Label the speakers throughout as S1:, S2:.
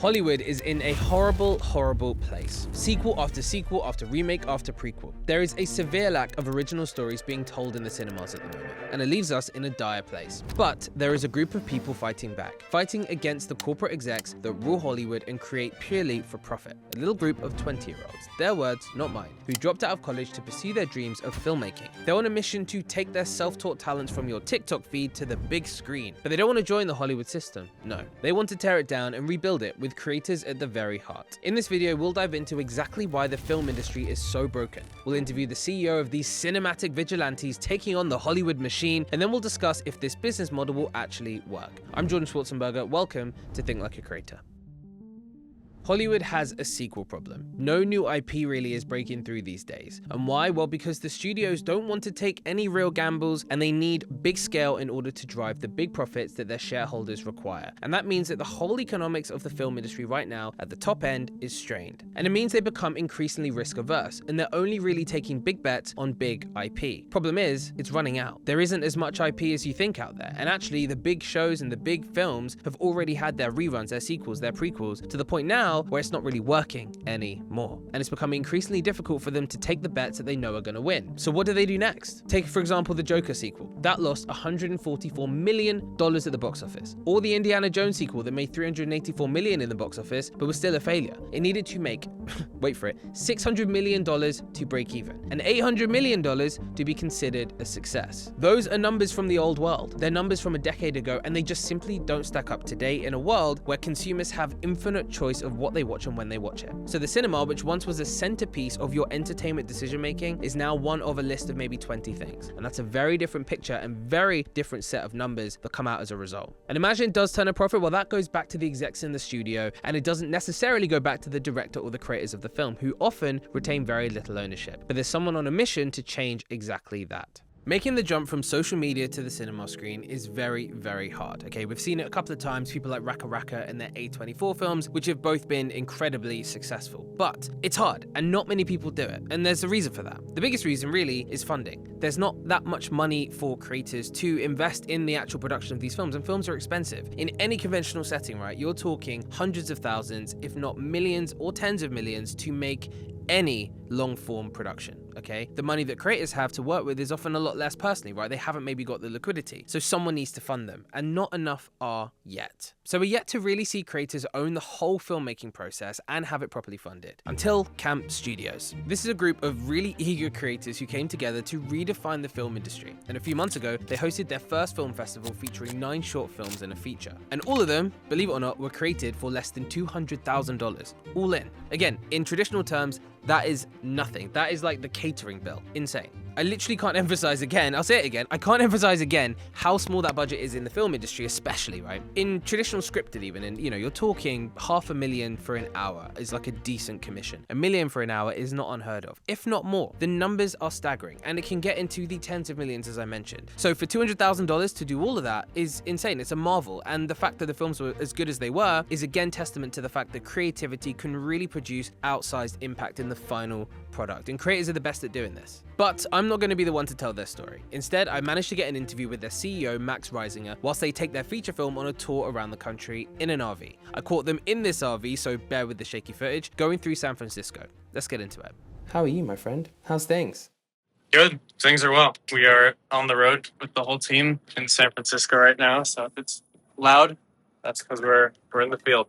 S1: Hollywood is in a horrible, horrible place. Sequel after remake after prequel. There is a severe lack of original stories being told in the cinemas at the moment, and it leaves us in a dire place. But there is a group of people fighting back, fighting against the corporate execs that rule Hollywood and create purely for profit. A little group of 20-year-olds, their words, not mine, who dropped out of college to pursue their dreams of filmmaking. They're on a mission to take their self-taught talents from your TikTok feed to the big screen. But they don't want to join the Hollywood system. No, they want to tear it down and rebuild it with creators at the very heart. In this video, we'll dive into exactly why the film industry is so broken. We'll interview the CEO of these cinematic vigilantes taking on the Hollywood machine, and then we'll discuss if this business model will actually work. I'm Jordan Schwarzenberger. Welcome to Think Like a Creator. Hollywood has a sequel problem. No new IP really is breaking through these days. And why? Well, because the studios don't want to take any real gambles and they need big scale in order to drive the big profits that their shareholders require. And that means that the whole economics of the film industry right now at the top end is strained. And it means they become increasingly risk averse and they're only really taking big bets on big IP. Problem is, it's running out. There isn't as much IP as you think out there. And actually, the big shows and the big films have already had their reruns, their sequels, their prequels, to the point now where it's not really working anymore. And it's becoming increasingly difficult for them to take the bets that they know are going to win. So what do they do next? Take, for example, the Joker sequel. That lost $144 million at the box office. Or the Indiana Jones sequel that made $384 million in the box office, but was still a failure. It needed to make, wait for it, $600 million to break even, and $800 million to be considered a success. Those are numbers from the old world. They're numbers from a decade ago, and they just simply don't stack up today in a world where consumers have infinite choice of what they watch and when they watch it. So the cinema, which once was a centerpiece of your entertainment decision making, is now one of a list of maybe 20 things. And that's a very different picture and very different set of numbers that come out as a result. And imagine it does turn a profit. Well, that goes back to the execs in the studio, and it doesn't necessarily go back to the director or the creators of the film, who often retain very little ownership. But there's someone on a mission to change exactly that. Making the jump from social media to the cinema screen is very, very hard. Okay, we've seen it a couple of times, people like Raka Raka and their A24 films, which have both been incredibly successful. But it's hard, and not many people do it, and there's a reason for that. The biggest reason really is funding. There's not that much money for creators to invest in the actual production of these films, and films are expensive. In any conventional setting, right, you're talking hundreds of thousands, if not millions or tens of millions, to make any long-form production, okay? The money that creators have to work with is often a lot less personally, right? They haven't maybe got the liquidity, so someone needs to fund them, and not enough are yet. So we're yet to really see creators own the whole filmmaking process and have it properly funded, until Camp Studios. This is a group of really eager creators who came together to redefine the film industry, and a few months ago, they hosted their first film festival featuring 9 short films and a feature. And all of them, believe it or not, were created for less than $200,000, all in. Again, in traditional terms, that is nothing. That is like the catering bill. Insane. I literally can't emphasize again, I'll say it again, I can't emphasize again how small that budget is in the film industry, especially, right? In traditional scripted even, and you're talking $500,000 for an hour is like a decent commission. $1 million for an hour is not unheard of, if not more. The numbers are staggering, and it can get into the tens of millions, as I mentioned. So for $200,000 to do all of that is insane. It's a marvel, and the fact that the films were as good as they were is again testament to the fact that creativity can really produce outsized impact in the final product, and creators are the best at doing this. But I'm not going to be the one to tell their story. Instead, I managed to get an interview with their CEO, Max Reisinger, whilst they take their feature film on a tour around the country in an RV. I caught them in this RV, so bear with the shaky footage, going through San Francisco. Let's get into it. How are you, my friend? How's things?
S2: Good. Things are well. We are on the road with the whole team in San Francisco right now, so if it's loud, that's because we're in the field.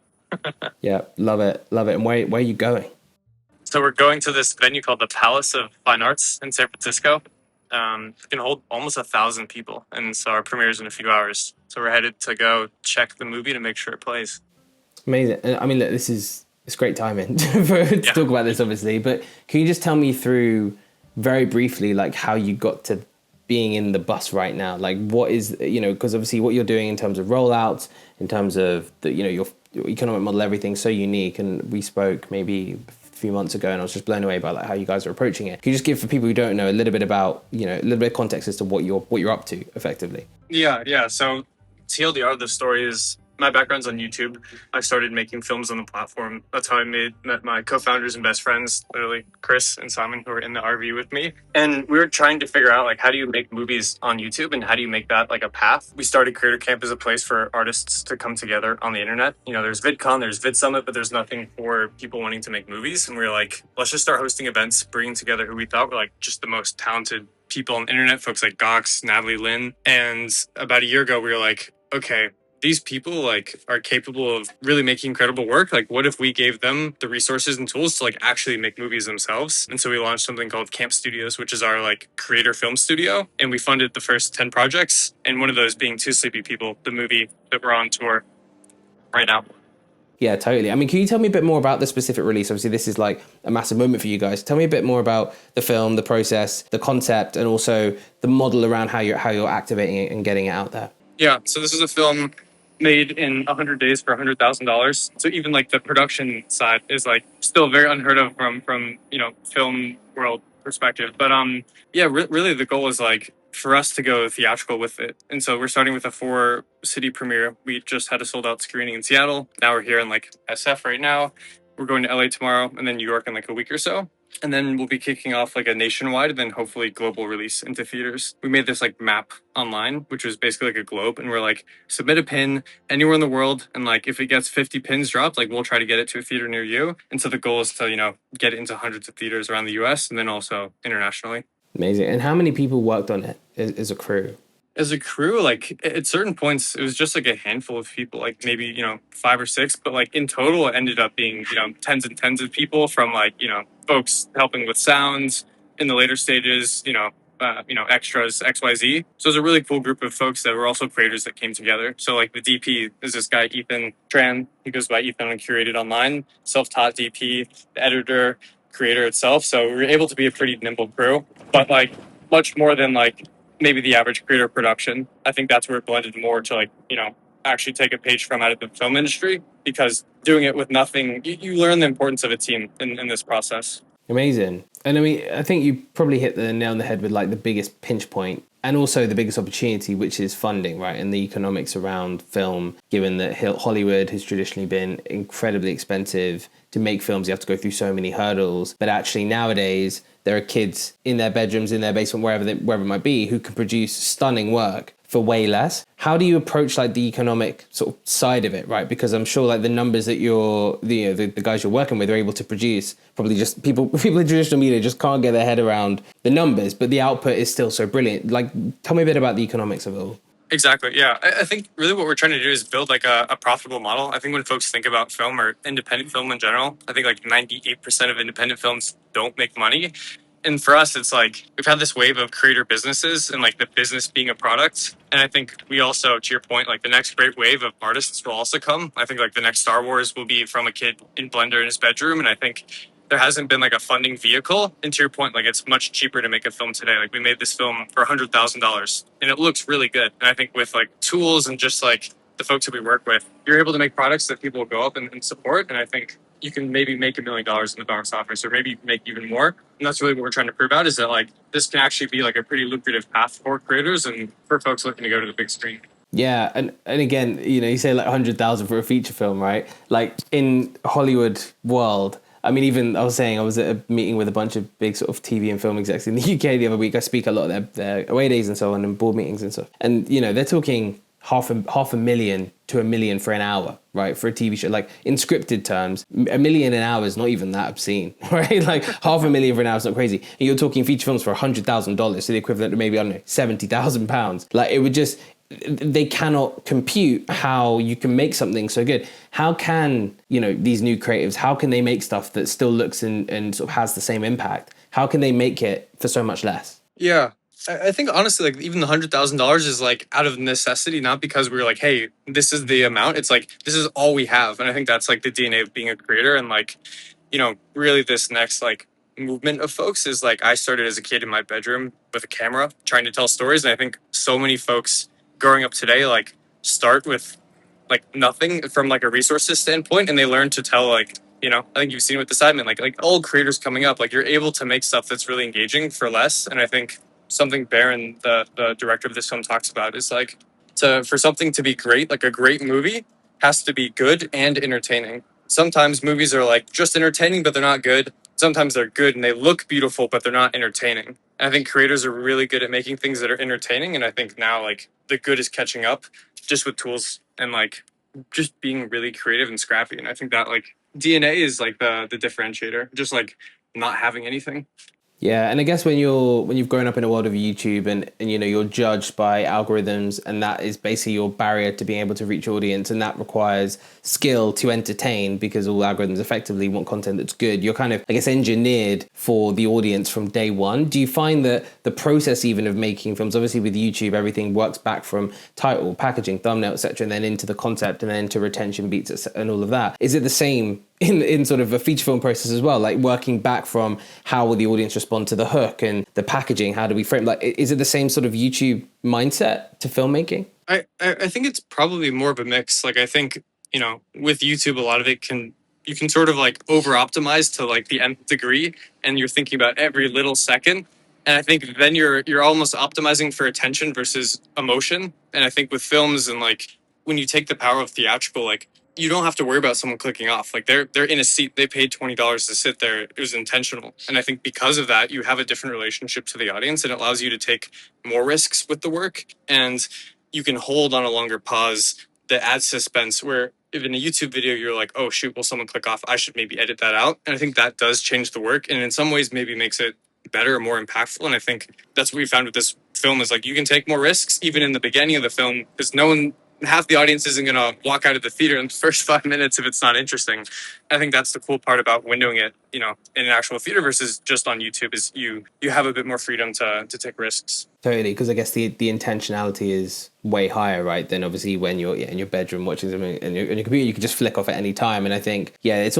S1: Yeah, love it. Love it. And where are you going?
S2: So we're going to this venue called the Palace of Fine Arts in San Francisco. It can hold almost 1,000 people, and so our premiere is in a few hours. So we're headed to go check the movie to make sure it plays.
S1: Amazing. I mean, look, it's great timing to talk about this, obviously. But can you just tell me through very briefly, like how you got to being in the bus right now? Like, what is because obviously what you're doing in terms of rollouts, in terms of the your economic model, everything's so unique. And we spoke maybe few months ago, and I was just blown away by like how you guys are approaching it. Can you just give, for people who don't know, a little bit about a little bit of context as to what you're up to effectively?
S2: Yeah. So TLDR, the story is my background's on YouTube. I started making films on the platform. That's how I met my co-founders and best friends, literally Chris and Simon, who were in the RV with me. And we were trying to figure out like how do you make movies on YouTube and how do you make that like a path. We started Creator Camp as a place for artists to come together on the internet. You know, there's VidCon, there's VidSummit, but there's nothing for people wanting to make movies. And we were like, let's just start hosting events, bringing together who we thought were like just the most talented people on the internet, folks like Gox, Natalie Lynn. And about a year ago, we were like, okay, these people like are capable of really making incredible work. Like, what if we gave them the resources and tools to like actually make movies themselves? And so we launched something called Camp Studios, which is our like creator film studio. And we funded the first 10 projects. And one of those being Two Sleepy People, the movie that we're on tour right now.
S1: Yeah, totally. I mean, can you tell me a bit more about the specific release? Obviously, this is like a massive moment for you guys. Tell me a bit more about the film, the process, the concept, and also the model around how you're activating it and getting it out there.
S2: Yeah, so this is a film made in 100 days for $100,000. So even like the production side is like still very unheard of from film world perspective. But yeah, really the goal is like for us to go theatrical with it. And so we're starting with a 4-city premiere. We just had a sold out screening in Seattle. Now we're here in like SF right now. We're going to LA tomorrow and then New York in like a week or so. And then we'll be kicking off like a nationwide and then hopefully global release into theaters. We made this like map online, which was basically like a globe. And we're like, submit a pin anywhere in the world. And like, if it gets 50 pins dropped, like we'll try to get it to a theater near you. And so the goal is to, get it into hundreds of theaters around the US and then also internationally.
S1: Amazing. And how many people worked on it as a crew?
S2: As a crew, like at certain points, it was just like a handful of people, like maybe, 5 or 6. But like in total, it ended up being, tens and tens of people from like, folks helping with sounds in the later stages, extras, XYZ. So it was a really cool group of folks that were also creators that came together. So like the DP is this guy, Ethan Tran. He goes by Ethan and Curated Online, self-taught DP, the editor, creator itself. So we were able to be a pretty nimble crew, but like much more than like maybe the average creator production. I think that's where it blended more to like, actually take a page from out of the film industry, because doing it with nothing, you learn the importance of a team in this process.
S1: Amazing. And I mean, I think you probably hit the nail on the head with like the biggest pinch point and also the biggest opportunity, which is funding, right? And the economics around film, given that Hollywood has traditionally been incredibly expensive to make films. You have to go through so many hurdles. But actually nowadays, there are kids in their bedrooms, in their basement, wherever it might be, who can produce stunning work for way less. How do you approach like the economic sort of side of it, right? Because I'm sure like the numbers that the guys you're working with are able to produce, probably just people in traditional media just can't get their head around the numbers, but the output is still so brilliant. Like, tell me a bit about the economics of it all.
S2: Exactly. Yeah. I think really what we're trying to do is build like a profitable model. I think when folks think about film or independent film in general, I think like 98% of independent films don't make money. And for us, it's like we've had this wave of creator businesses and like the business being a product. And I think we also, to your point, like the next great wave of artists will also come. I think like the next Star Wars will be from a kid in Blender in his bedroom. And I think there hasn't been like a funding vehicle. And to your point, like it's much cheaper to make a film today. Like we made this film for $100,000 and it looks really good. And I think with like tools and just like the folks that we work with, you're able to make products that people will go up and support. And I think you can maybe make $1 million in the box office, or maybe make even more. And that's really what we're trying to prove out, is that like this can actually be like a pretty lucrative path for creators and for folks looking to go to the big screen.
S1: Yeah, and again, you say like 100,000 for a feature film, right? Like in Hollywood world, I mean, even I was at a meeting with a bunch of big sort of TV and film execs in the UK the other week. I speak a lot of their away days and so on, and board meetings and stuff. And they're talking half a million to $1 million for an hour, right? For a TV show, like in scripted terms, $1 million an hour is not even that obscene, right? Like $500,000 for an hour is not crazy. And you're talking feature films for $100,000, so the equivalent to maybe, I don't know, £70,000. Like it would just, they cannot compute how you can make something so good. How can, these new creatives, how can they make stuff that still looks and sort of has the same impact? How can they make it for so much less?
S2: Yeah. I think honestly, like even the $100,000 is like out of necessity, not because we were like, hey, this is the amount. It's like, this is all we have. And I think that's like the DNA of being a creator. And like, really this next like movement of folks is like, I started as a kid in my bedroom with a camera trying to tell stories. And I think so many folks growing up today, like start with like nothing from like a resources standpoint. And they learn to tell like, I think you've seen with the Sidemen, like old creators coming up, like you're able to make stuff that's really engaging for less. And I think something Baron, the director of this film, talks about is like for something to be great, like a great movie, has to be good and entertaining. Sometimes movies are like just entertaining, but they're not good. Sometimes they're good and they look beautiful, but they're not entertaining. And I think creators are really good at making things that are entertaining. And I think now like the good is catching up just with tools and like just being really creative and scrappy. And I think that like DNA is like the differentiator, just like not having anything.
S1: Yeah, and I guess when you've grown up in a world of YouTube and you know you're judged by algorithms and that is basically your barrier to being able to reach audience and that requires skill to entertain because all algorithms effectively want content that's good. You're kind of, I guess, engineered for the audience from day one. Do you find that the process even of making films, obviously with YouTube, everything works back from title, packaging, thumbnail, etc., and then into the concept and then into retention beats and all of that. Is it the same in sort of a feature film process as well, like working back from how will the audience respond to the hook and the packaging, how do we frame, like is it the same sort of YouTube mindset to filmmaking?
S2: I think it's probably more of a mix. Like I think, you know, with YouTube a lot of it you can sort of like over optimize to like the nth degree and you're thinking about every little second. And I think then you're almost optimizing for attention versus emotion. And I think with films and like when you take the power of theatrical, like you don't have to worry about someone clicking off. Like they're in a seat. They paid $20 to sit there. It was intentional. And I think because of that, you have a different relationship to the audience and it allows you to take more risks with the work. And you can hold on a longer pause that adds suspense where if in a YouTube video, you're like, oh shoot, will someone click off? I should maybe edit that out. And I think that does change the work. And in some ways maybe makes it better or more impactful. And I think that's what we found with this film is like, you can take more risks even in the beginning of the film because half the audience isn't going to walk out of the theater in the first 5 minutes if it's not interesting. I think that's the cool part about windowing it, you know, in an actual theater versus just on YouTube is you have a bit more freedom to take risks.
S1: Totally, because I guess the intentionality is way higher, right? Than obviously when you're in your bedroom watching something and your computer, you can just flick off at any time. And I think, it's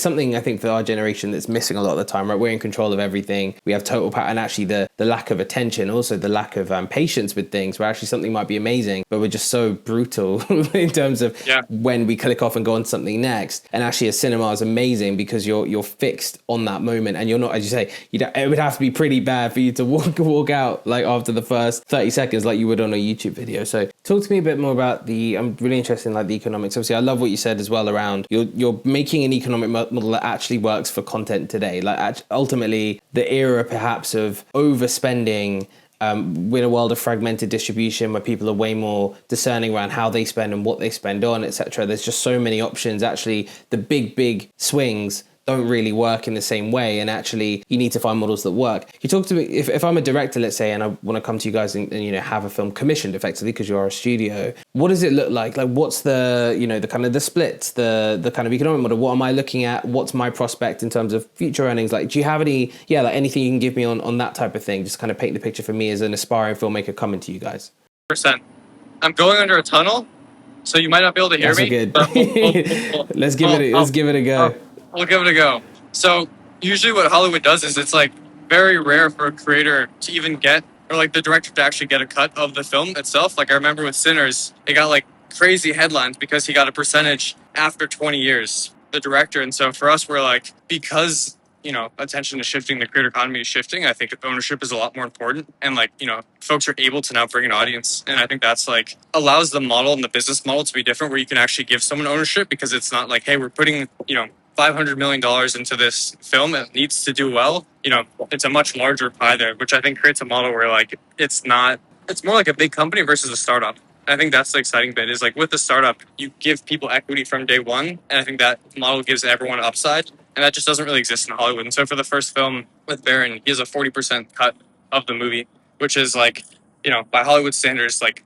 S1: something I think for our generation that's missing a lot of the time, right? We're in control of everything. We have total power, and actually the lack of attention, also the lack of patience with things, where actually something might be amazing, but we're just so brutal in terms of when we click off and go on to something next. And actually, a cinema is amazing because you're fixed on that moment, and you're not, as you say, it would have to be pretty bad for you to walk out like after the first 30 seconds like you would on a YouTube video. So talk to me a bit more about I'm really interested in like the economics. Obviously, I love what you said as well around you're making an economic model that actually works for content today. Like ultimately the era perhaps of overspending with a world of fragmented distribution where people are way more discerning around how they spend and what they spend on, etc. There's just so many options. Actually, the big swings don't really work in the same way, and actually you need to find models that work. You talk to me, if I'm a director, let's say, and I want to come to you guys and have a film commissioned effectively because you are a studio, what does it look like? Like what's the the kind of the splits, the kind of economic model? What am I looking at? What's my prospect in terms of future earnings? Like do you have any like anything you can give me on that type of thing? Just kind of paint the picture for me as an aspiring filmmaker coming to you guys.
S2: %. I'm going under a tunnel, so you might not be able to hear me.
S1: Good. Let's give it a go.
S2: We'll give it a go. So usually what Hollywood does is it's like very rare for a creator to even get, or like the director to actually get a cut of the film itself. Like I remember with Sinners, it got like crazy headlines because he got a percentage after 20 years, the director. And so for us, we're like, because, attention is shifting, the creator economy is shifting, I think ownership is a lot more important. And like, folks are able to now bring an audience. And I think that's like allows the model and the business model to be different where you can actually give someone ownership because it's not like, hey, we're putting, $500 million into this film. It needs to do well. It's a much larger pie there, which I think creates a model where like, it's more like a big company versus a startup. I think that's the exciting bit is like with the startup, you give people equity from day one. And I think that model gives everyone upside. And that just doesn't really exist in Hollywood. And so for the first film with Baron, he has a 40% cut of the movie, which is like, by Hollywood standards, like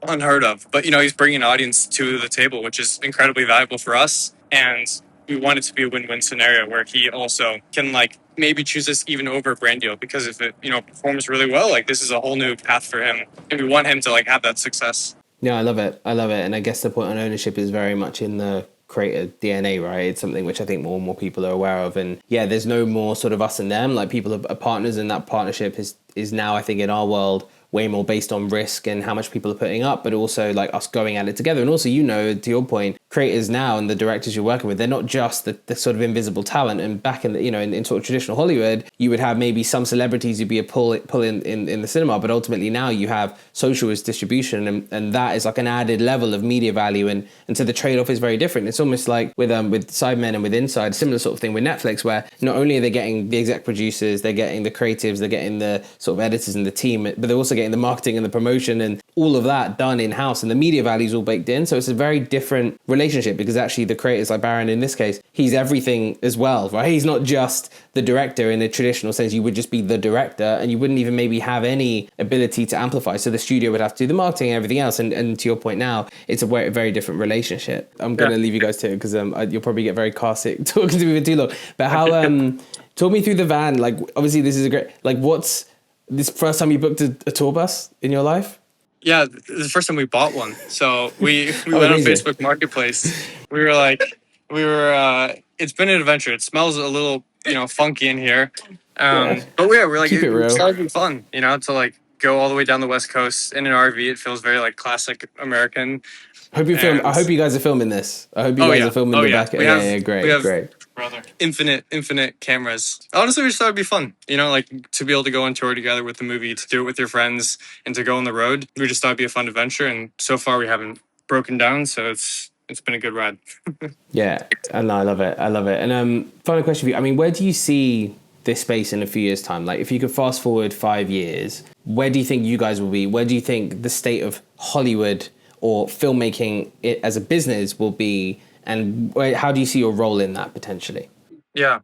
S2: unheard of. But, he's bringing an audience to the table, which is incredibly valuable for us. And we want it to be a win-win scenario where he also can like maybe choose this even over a brand deal because if it, performs really well, like this is a whole new path for him. And we want him to like have that success.
S1: Yeah, I love it. And I guess the point on ownership is very much in the creator DNA, right? It's something which I think more and more people are aware of. And there's no more sort of us and them, like people are partners, and that partnership is now, I think in our world, way more based on risk and how much people are putting up, but also like us going at it together. And also, to your point, creators now and the directors you're working with, they're not just the sort of invisible talent. And back in the, in sort of traditional Hollywood, you would have maybe some celebrities who'd be a pull in the cinema, but ultimately now you have social as distribution, and that is like an added level of media value, and so the trade-off is very different. It's almost like with Sidemen and with Inside, similar sort of thing with Netflix, where not only are they getting the exec producers, they're getting the creatives, they're getting the sort of editors and the team, but they're also getting the marketing and the promotion and all of that done in-house, and the media value is all baked in. So it's a very different relationship, because actually the creators, like Baron in this case, he's everything as well, right? He's not just the director in a traditional sense. You would just be the director, and you wouldn't even maybe have any ability to amplify. So the studio would have to do the marketing and everything else. And to your point now, it's a very different relationship. I'm going to leave you guys to it, because you'll probably get very car sick talking to me for too long. But how, talk me through the van. Like, obviously this is a great, like, what's this first time you booked a tour bus in your life?
S2: Yeah, this is the first time we bought one. So we went on Facebook Marketplace. We were it's been an adventure. It smells a little, funky in here. But we're like, it started to be fun, to like go all the way down the West Coast in an RV. It feels very like classic American.
S1: I hope you guys are filming this. I hope you guys are filming the back. Great.
S2: Brother. Infinite cameras. Honestly, we just thought it'd be fun, like to be able to go on tour together with the movie, to do it with your friends, and to go on the road. We just thought it'd be a fun adventure, and so far we haven't broken down, so it's been a good ride.
S1: Yeah, and I love it. And final question for you. I mean, where do you see this space in a few years' time? Like, if you could fast forward 5 years, where do you think you guys will be? Where do you think the state of Hollywood or filmmaking as a business will be? And how do you see your role in that potentially?
S2: Yeah,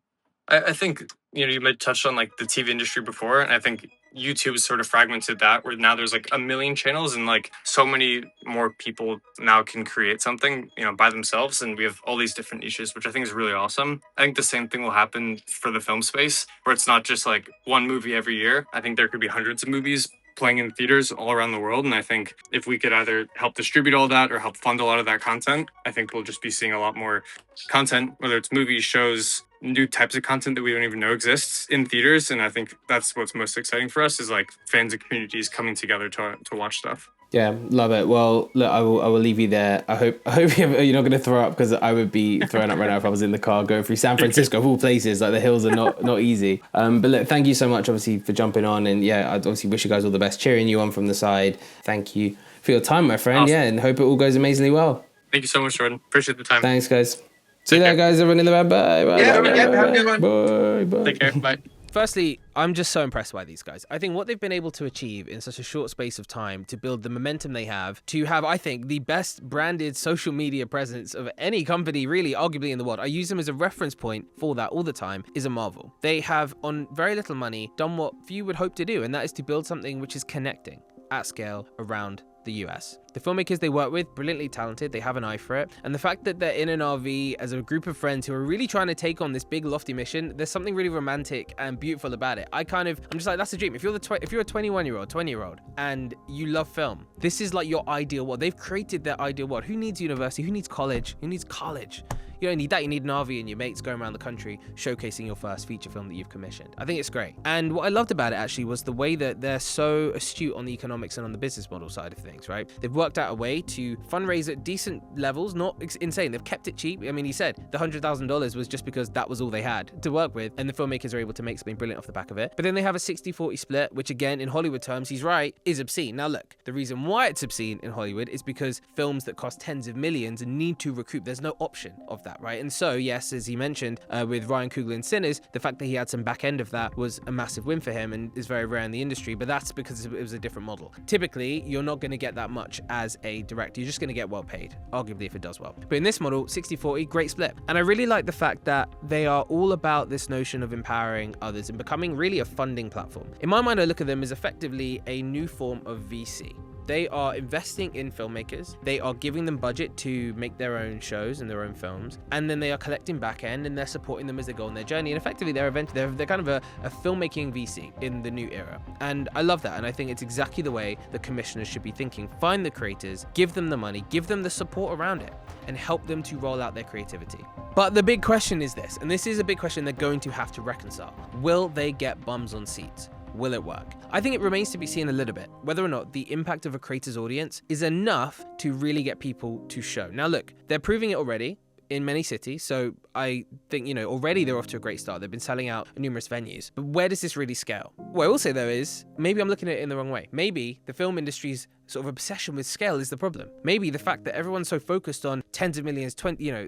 S2: I think, you might touch on like the TV industry before, and I think YouTube sort of fragmented that, where now there's like a million channels, and like so many more people now can create something, by themselves, and we have all these different niches, which I think is really awesome. I think the same thing will happen for the film space, where it's not just like one movie every year. I think there could be hundreds of movies playing in theaters all around the world, and I think if we could either help distribute all that or help fund a lot of that content, I think we'll just be seeing a lot more content, whether it's movies, shows, new types of content that we don't even know exists in theaters. And I think that's what's most exciting for us, is like fans and communities coming together to watch stuff.
S1: Yeah, love it. Well, look, I will leave you there. I hope you're not going to throw up, because I would be throwing up right now if I was in the car going through San Francisco, of all places. Like, the hills are not easy. But look, thank you so much, obviously, for jumping on. And yeah, I obviously wish you guys all the best, cheering you on from the side. Thank you for your time, my friend. Awesome. Yeah, and hope it all goes amazingly well.
S2: Thank you so much, Jordan. Appreciate the time.
S1: Thanks, guys. See you there, guys. Everyone in the van. Bye.
S2: Have a good one.
S1: Bye.
S2: Take care. Bye.
S1: Firstly, I'm just so impressed by these guys. I think what they've been able to achieve in such a short space of time, to build the momentum they have, to have, I think, the best branded social media presence of any company, really, arguably in the world. I use them as a reference point for that all the time, is a marvel. They have, on very little money, done what few would hope to do, and that is to build something which is connecting at scale around the US. The filmmakers they work with, brilliantly talented, they have an eye for it, and the fact that they're in an RV as a group of friends who are really trying to take on this big lofty mission, there's something really romantic and beautiful about it. I'm just like, that's a dream. If you're a 20-year-old and you love film, this is like your ideal world. They've created their ideal world. Who needs university? Who needs college? Who needs college? You don't need that. You need an RV and your mates going around the country showcasing your first feature film that you've commissioned. I think it's great. And what I loved about it actually was the way that they're so astute on the economics and on the business model side of things, right? They've worked out a way to fundraise at decent levels, not insane. They've kept it cheap. I mean, he said the $100,000 was just because that was all they had to work with, and the filmmakers are able to make something brilliant off the back of it. But then they have a 60-40 split, which again, in Hollywood terms, he's right, is obscene. Now look, the reason why it's obscene in Hollywood is because films that cost tens of millions need to recoup. There's no option of that, right? And so, yes, as he mentioned with Ryan Coogler in Sinners, the fact that he had some back end of that was a massive win for him and is very rare in the industry, but that's because it was a different model. Typically, you're not going to get that much as a director. You're just going to get well paid, arguably, if it does well. But in this model, 60-40, great split. And I really like the fact that they are all about this notion of empowering others and becoming really a funding platform. In my mind, I look at them as effectively a new form of VC. They are investing in filmmakers, they are giving them budget to make their own shows and their own films, and then they are collecting back end and they're supporting them as they go on their journey. And effectively, they're kind of a filmmaking VC in the new era. And I love that, and I think it's exactly the way the commissioners should be thinking. Find the creators, give them the money, give them the support around it, and help them to roll out their creativity. But the big question is this, and this is a big question they're going to have to reconcile. Will they get bums on seats? Will it work? I think it remains to be seen a little bit, whether or not the impact of a creator's audience is enough to really get people to show. Now look, they're proving it already in many cities, so I think, already they're off to a great start. They've been selling out numerous venues. But where does this really scale? What I will say though is, maybe I'm looking at it in the wrong way. Maybe the film industry's sort of obsession with scale is the problem. Maybe the fact that everyone's so focused on tens of millions,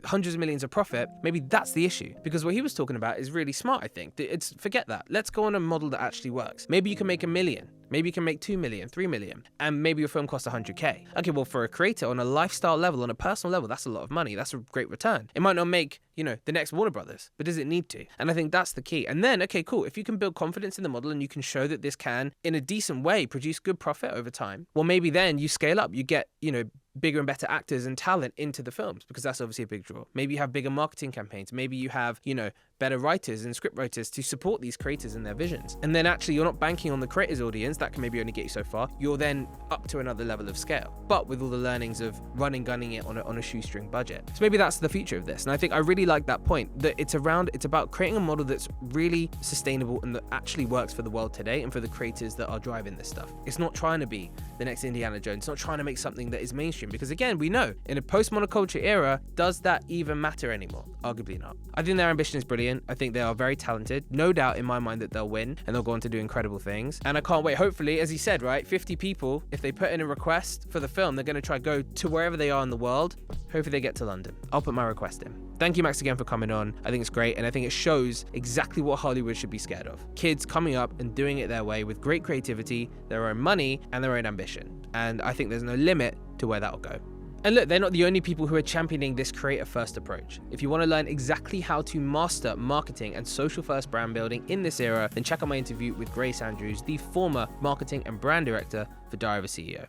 S1: hundreds of millions of profit, maybe that's the issue. Because what he was talking about is really smart, I think. Forget that. Let's go on a model that actually works. Maybe you can make $1 million. Maybe you can make 2 million, 3 million, and maybe your film costs 100K. Okay, well, for a creator on a lifestyle level, on a personal level, that's a lot of money. That's a great return. It might not make, the next Warner Brothers, but does it need to? And I think that's the key. And then, okay, cool. If you can build confidence in the model and you can show that this can, in a decent way, produce good profit over time, well, maybe then you scale up. You get, bigger and better actors and talent into the films, because that's obviously a big draw. Maybe you have bigger marketing campaigns. Maybe you have, better writers and script writers to support these creators and their visions. And then actually you're not banking on the creators audience. That can maybe only get you so far. You're then up to another level of scale, but with all the learnings of gunning it on a shoestring budget. So maybe that's the future of this. And I think I really like that point, that it's about creating a model that's really sustainable and that actually works for the world today and for the creators that are driving this stuff. It's not trying to be the next Indiana Jones. It's not trying to make something that is mainstream, because again, we know in a post-monoculture era, does that even matter anymore? Arguably not. I think their ambition is brilliant. I think they are very talented. No doubt in my mind that they'll win and they'll go on to do incredible things. And I can't wait. Hopefully, as he said, right, 50 people, if they put in a request for the film, they're going to try go to wherever they are in the world. Hopefully they get to London. I'll put my request in. Thank you, Max, again for coming on. I think it's great, and I think it shows exactly what Hollywood should be scared of. Kids coming up and doing it their way with great creativity, their own money, and their own ambition. And I think there's no limit to where that'll go. And look, they're not the only people who are championing this creator-first approach. If you want to learn exactly how to master marketing and social-first brand building in this era, then check out my interview with Grace Andrews, the former marketing and brand director for Diary of a CEO.